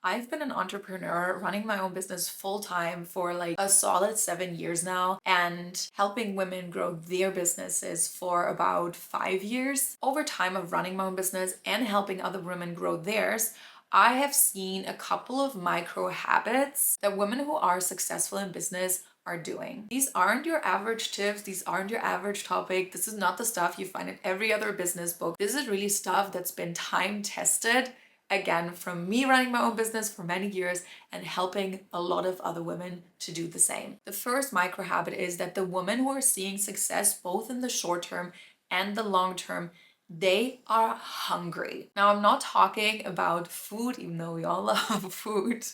I've been an entrepreneur running my own business full time for like a solid 7 years now and helping women grow their businesses for about 5 years. Over time of running my own business and helping other women grow theirs, I have seen a couple of micro habits that women who are successful in business are doing. These aren't your average tips, these aren't your average topic. This is not the stuff you find in every other business book. This is really stuff that's been time tested, again, from me running my own business for many years and helping a lot of other women to do the same. The first micro habit is that the women who are seeing success both in the short term and the long term, they are hungry. Now, I'm not talking about food, even though we all love food,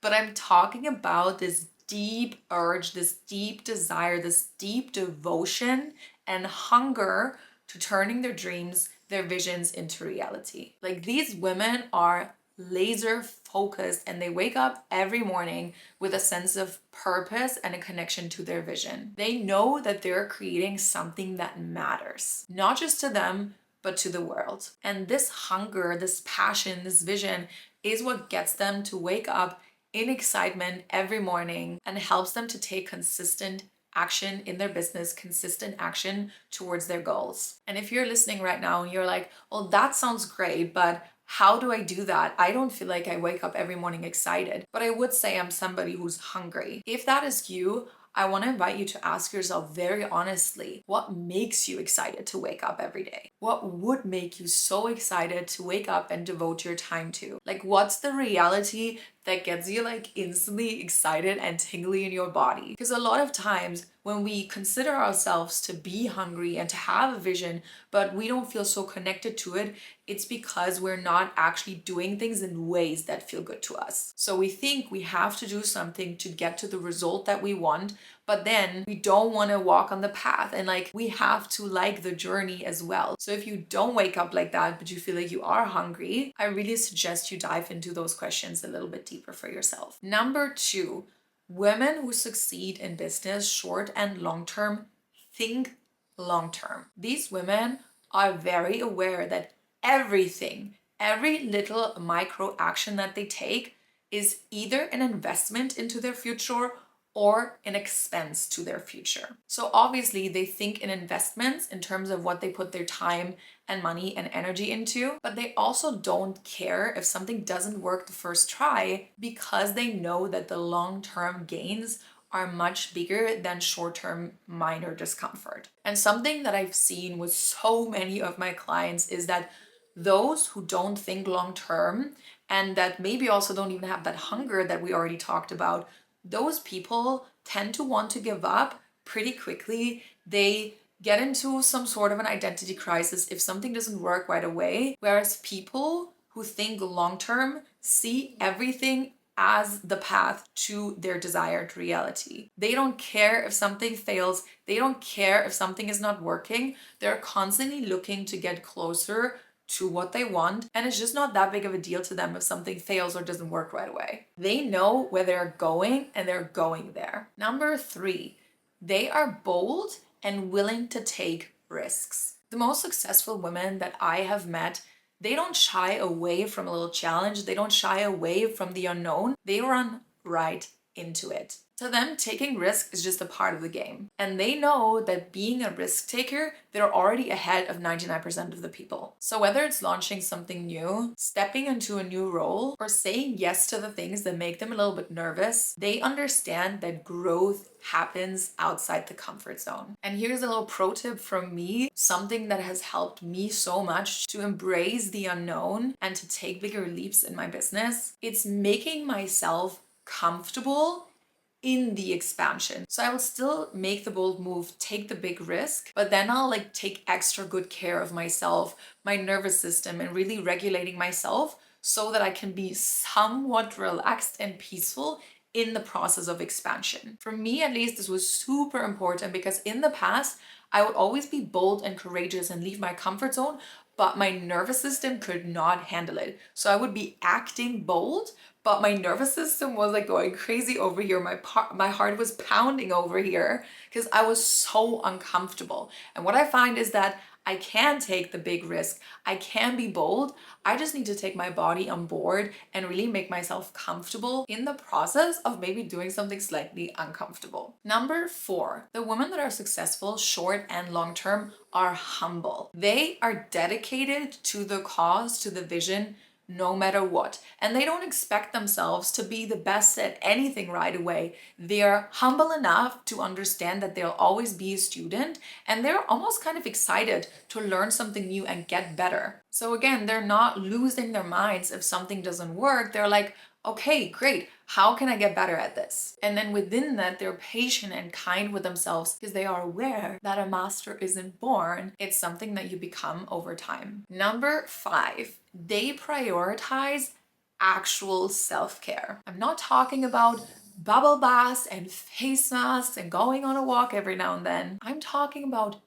but I'm talking about this deep urge, this deep desire, this deep devotion and hunger to turning their dreams, their visions into reality. Like, these women are laser focused and they wake up every morning with a sense of purpose and a connection to their vision. They know that they're creating something that matters, not just to them, but to the world. And this hunger, this passion, this vision is what gets them to wake up in excitement every morning and helps them to take consistent action in their business, consistent action towards their goals. And if you're listening right now and you're like, well, that sounds great, but how do I do that? I don't feel like I wake up every morning excited, but I would say I'm somebody who's hungry. If that is you, I want to invite you to ask yourself very honestly, what makes you excited to wake up every day? What would make you so excited to wake up and devote your time to? Like, what's the reality that gets you like instantly excited and tingly in your body? Because a lot of times when we consider ourselves to be hungry and to have a vision, but we don't feel so connected to it, it's because we're not actually doing things in ways that feel good to us. So we think we have to do something to get to the result that we want, but then we don't want to walk on the path, and like, we have to like the journey as well. So if you don't wake up like that, but you feel like you are hungry, I really suggest you dive into those questions a little bit deeper for yourself. Number 2, women who succeed in business, short and long term, think long term. These women are very aware that everything, every little micro action that they take is either an investment into their future or an expense to their future. So obviously they think in investments in terms of what they put their time and money and energy into, but they also don't care if something doesn't work the first try because they know that the long-term gains are much bigger than short-term minor discomfort. And something that I've seen with so many of my clients is that those who don't think long-term and that maybe also don't even have that hunger that we already talked about, those people tend to want to give up pretty quickly. They get into some sort of an identity crisis if something doesn't work right away. Whereas people who think long-term see everything as the path to their desired reality. They don't care if something fails. They don't care if something is not working. They're constantly looking to get closer to what they want, and it's just not that big of a deal to them if something fails or doesn't work right away. They know where they're going and they're going there. Number 3, they are bold and willing to take risks. The most successful women that I have met, they don't shy away from a little challenge. They don't shy away from the unknown. They run right into it. To them, taking risk is just a part of the game. And they know that being a risk taker, they're already ahead of 99% of the people. So whether it's launching something new, stepping into a new role, or saying yes to the things that make them a little bit nervous, they understand that growth happens outside the comfort zone. And here's a little pro tip from me, something that has helped me so much to embrace the unknown and to take bigger leaps in my business. It's making myself comfortable in the expansion. So I will still make the bold move, take the big risk, but then I'll like take extra good care of myself, my nervous system, and really regulating myself so that I can be somewhat relaxed and peaceful in the process of expansion. For me, at least, this was super important because in the past, I would always be bold and courageous and leave my comfort zone, but my nervous system could not handle it. So I would be acting bold, but my nervous system was like going crazy over here. My heart was pounding over here because I was so uncomfortable. And what I find is that I can take the big risk. I can be bold. I just need to take my body on board and really make myself comfortable in the process of maybe doing something slightly uncomfortable. Number 4, the women that are successful short and long term are humble. They are dedicated to the cause, to the vision, no matter what. And they don't expect themselves to be the best at anything right away. They're humble enough to understand that they'll always be a student, and they're almost kind of excited to learn something new and get better. So again, they're not losing their minds if something doesn't work. They're like, okay, great. How can I get better at this? And then within that, they're patient and kind with themselves because they are aware that a master isn't born. It's something that you become over time. Number 5, they prioritize actual self-care. I'm not talking about bubble baths and face masks and going on a walk every now and then. I'm talking about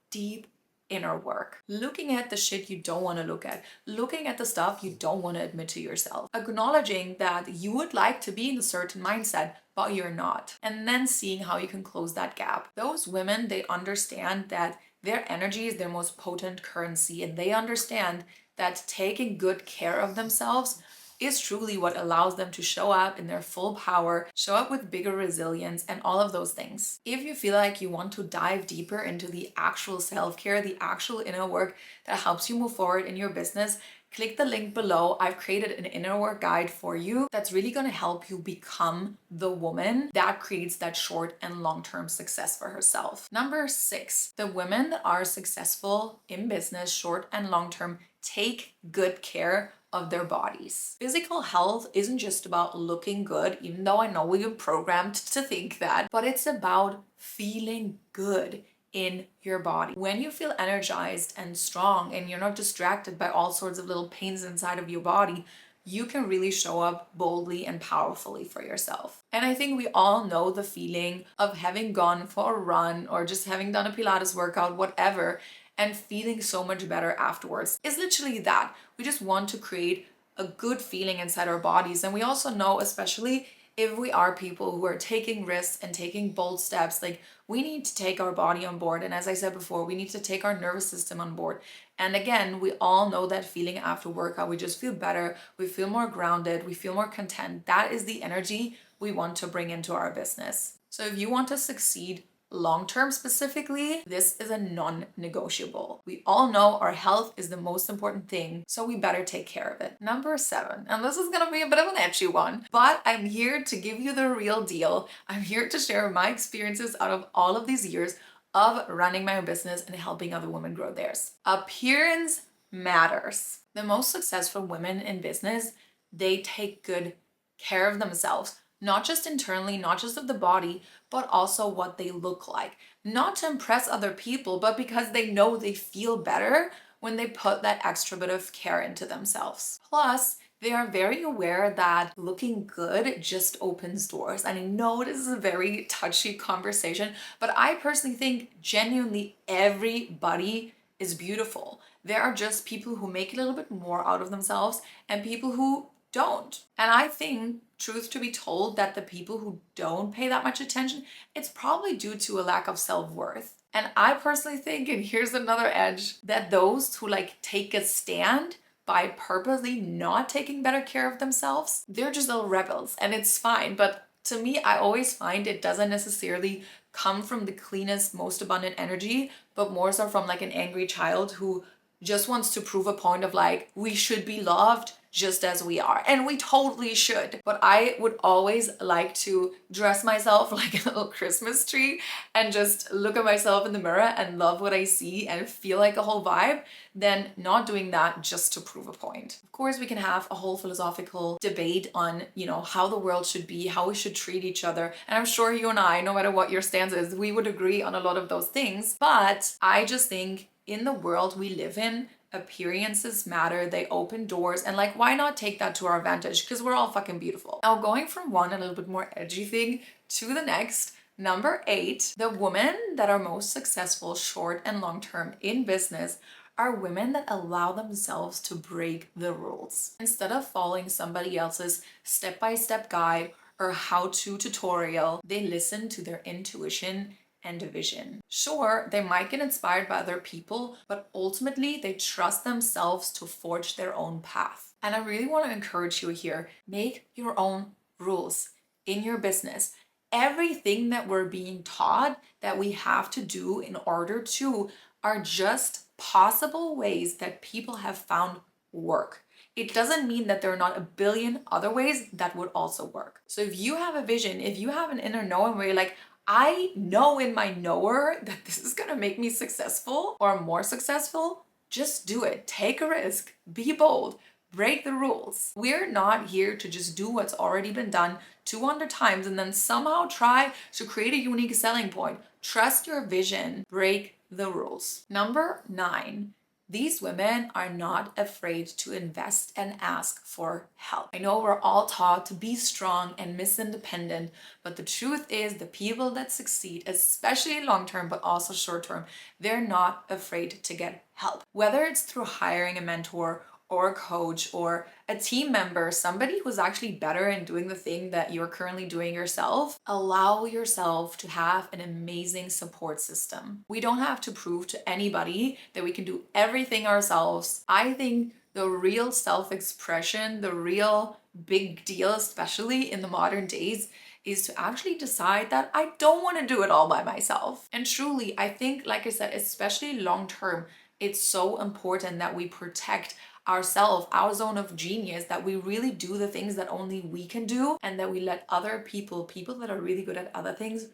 deep inner work. Looking at the shit you don't want to look at. Looking at the stuff you don't want to admit to yourself. Acknowledging that you would like to be in a certain mindset, but you're not. And then seeing how you can close that gap. Those women, they understand that their energy is their most potent currency, and they understand that taking good care of themselves is truly what allows them to show up in their full power, show up with bigger resilience, and all of those things. If you feel like you want to dive deeper into the actual self-care, the actual inner work that helps you move forward in your business, click the link below. I've created an inner work guide for you that's really going to help you become the woman that creates that short and long-term success for herself. Number 6, the women that are successful in business, short and long-term, take good care of their bodies. Physical health isn't just about looking good, even though I know we've been programmed to think that, but it's about feeling good in your body. When you feel energized and strong and you're not distracted by all sorts of little pains inside of your body, you can really show up boldly and powerfully for yourself. And I think we all know the feeling of having gone for a run or just having done a Pilates workout, whatever, and feeling so much better afterwards. It's literally that. We just want to create a good feeling inside our bodies. And we also know, especially if we are people who are taking risks and taking bold steps, like we need to take our body on board. And as I said before, we need to take our nervous system on board. And again, we all know that feeling after workout. We just feel better. We feel more grounded. We feel more content. That is the energy we want to bring into our business. So if you want to succeed long-term specifically, this is a non-negotiable. We all know our health is the most important thing, so we better take care of it. Number 7, and this is gonna be a bit of an edgy one, but I'm here to give you the real deal. I'm here to share my experiences out of all of these years of running my own business and helping other women grow theirs. Appearance matters. The most successful women in business, they take good care of themselves. Not just internally, not just of the body, but also what they look like. Not to impress other people, but because they know they feel better when they put that extra bit of care into themselves. Plus, they are very aware that looking good just opens doors. And I know this is a very touchy conversation, but I personally think genuinely everybody is beautiful. There are just people who make a little bit more out of themselves and people who don't. And I think, truth to be told, that the people who don't pay that much attention, it's probably due to a lack of self-worth. And I personally think, and here's another edge, that those who take a stand by purposely not taking better care of themselves, they're just little rebels, and it's fine. But to me, I always find it doesn't necessarily come from the cleanest, most abundant energy, but more so from an angry child who just wants to prove a point of we should be loved just as we are. And we totally should. But I would always like to dress myself like a little Christmas tree and just look at myself in the mirror and love what I see and feel like a whole vibe, than not doing that just to prove a point. Of course, we can have a whole philosophical debate on, how the world should be, how we should treat each other. And I'm sure you and I, no matter what your stance is, we would agree on a lot of those things. But I just think in the world we live in, appearances matter, they open doors, and why not take that to our advantage? Because we're all fucking beautiful. Now, going from one a little bit more edgy thing to the next, number 8, the women that are most successful short and long term in business are women that allow themselves to break the rules. Instead of following somebody else's step-by-step guide or how-to tutorial, they listen to their intuition and a vision. Sure, they might get inspired by other people, but ultimately they trust themselves to forge their own path. And I really want to encourage you here, make your own rules in your business. Everything that we're being taught that we have to do in order to are just possible ways that people have found work. It doesn't mean that there are not a billion other ways that would also work. So if you have a vision, if you have an inner knowing where you're like, I know in my knower that this is gonna make me successful or more successful, just do it. Take a risk, be bold, break the rules. We're not here to just do what's already been done 200 times and then somehow try to create a unique selling point. Trust your vision, break the rules. Number 9. These women are not afraid to invest and ask for help. I know we're all taught to be strong and miss independent, but the truth is the people that succeed, especially long term, but also short term, they're not afraid to get help. Whether it's through hiring a mentor or a coach or a team member, somebody who's actually better in doing the thing that you're currently doing yourself, allow yourself to have an amazing support system. We don't have to prove to anybody that we can do everything ourselves. I think the real self-expression, the real big deal, especially in the modern days, is to actually decide that I don't want to do it all by myself. And truly, I think, like I said, especially long term, it's so important that we protect ourselves, our zone of genius, that we really do the things that only we can do, and that we let other people that are really good at other things,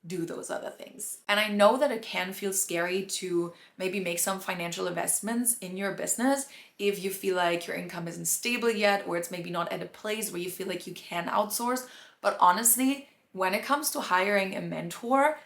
do those other things. And I know that it can feel scary to maybe make some financial investments in your business if you feel like your income isn't stable yet, or it's maybe not at a place where you feel like you can outsource. But honestly, when it comes to hiring a mentor,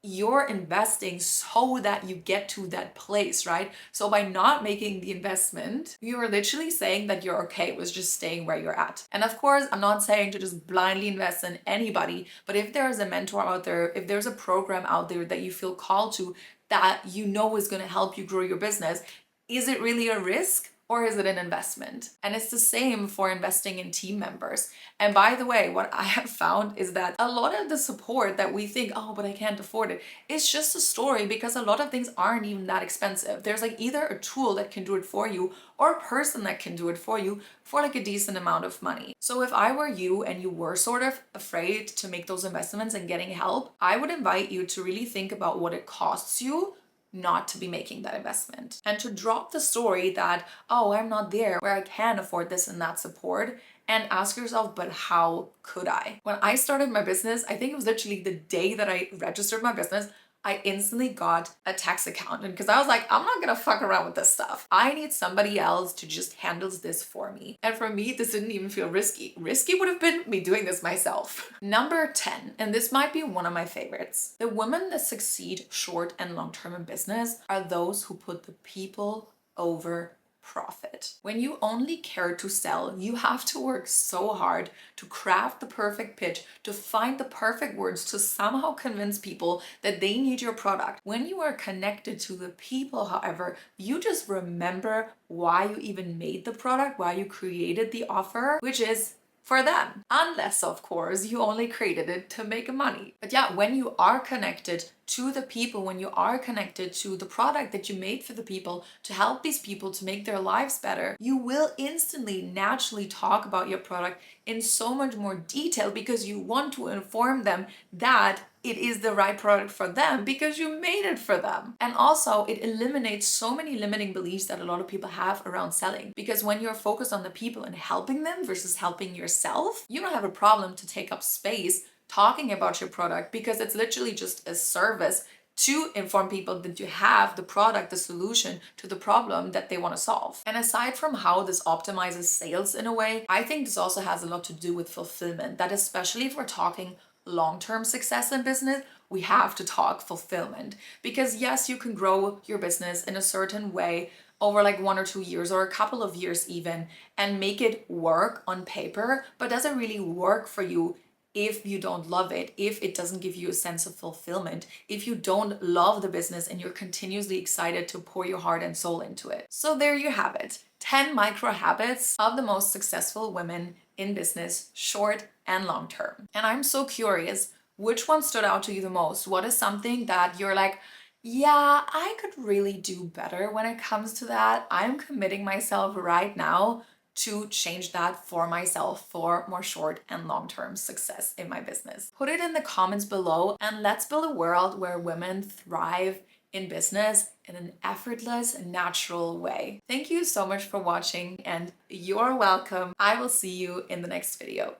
you're investing so that you get to that place, right? So by not making the investment, you are literally saying that you're okay with just staying where you're at. And of course, I'm not saying to just blindly invest in anybody, but if there's a mentor out there, if there's a program out there that you feel called to, that you know is going to help you grow your business, is it really a risk? Or is it an investment? And it's the same for investing in team members. And by the way, what I have found is that a lot of the support that we think, oh, but I can't afford it, it's just a story, because a lot of things aren't even that expensive. There's like either a tool that can do it for you or a person that can do it for you for like a decent amount of money. So if I were you and you were sort of afraid to make those investments and getting help, I would invite you to really think about what it costs you not to be making that investment, and to drop the story that, oh, I'm not there where I can afford this and that support, and ask yourself, but how could I? When I started my business, I think it was literally the day that I registered my business, I instantly got a tax accountant, because I was like, I'm not gonna fuck around with this stuff. I need somebody else to just handle this for me. And for me, this didn't even feel risky. Risky would have been me doing this myself. Number 10, and this might be one of my favorites. The women that succeed short and long term in business are those who put the people over profit. When you only care to sell, you have to work so hard to craft the perfect pitch, to find the perfect words, to somehow convince people that they need your product. When you are connected to the people, however, you just remember why you even made the product, why you created the offer, which is for them. Unless, of course, you only created it to make money. But yeah, when you are connected to the people, when you are connected to the product that you made for the people, to help these people to make their lives better, you will instantly, naturally talk about your product in so much more detail, because you want to inform them that it is the right product for them because you made it for them. And also, it eliminates so many limiting beliefs that a lot of people have around selling, because when you're focused on the people and helping them versus helping yourself, you don't have a problem to take up space talking about your product, because it's literally just a service to inform people that you have the product, the solution to the problem that they want to solve. And aside from how this optimizes sales in a way, I think this also has a lot to do with fulfillment, that especially if we're talking long-term success in business, we have to talk fulfillment. Because yes, you can grow your business in a certain way over like 1 or 2 years or a couple of years even, and make it work on paper, but does it really work for you if you don't love it, if it doesn't give you a sense of fulfillment, if you don't love the business and you're continuously excited to pour your heart and soul into it? So there you have it. 10 micro habits of the most successful women in business, short and long term. And I'm so curious, Which one stood out to you the most? What is something that you're like, yeah, I could really do better when it comes to that. I'm committing myself right now to change that for myself for more short and long-term success in my business. Put it in the comments below and let's build a world where women thrive in business in an effortless, natural way. Thank you so much for watching and you're welcome. I will see you in the next video.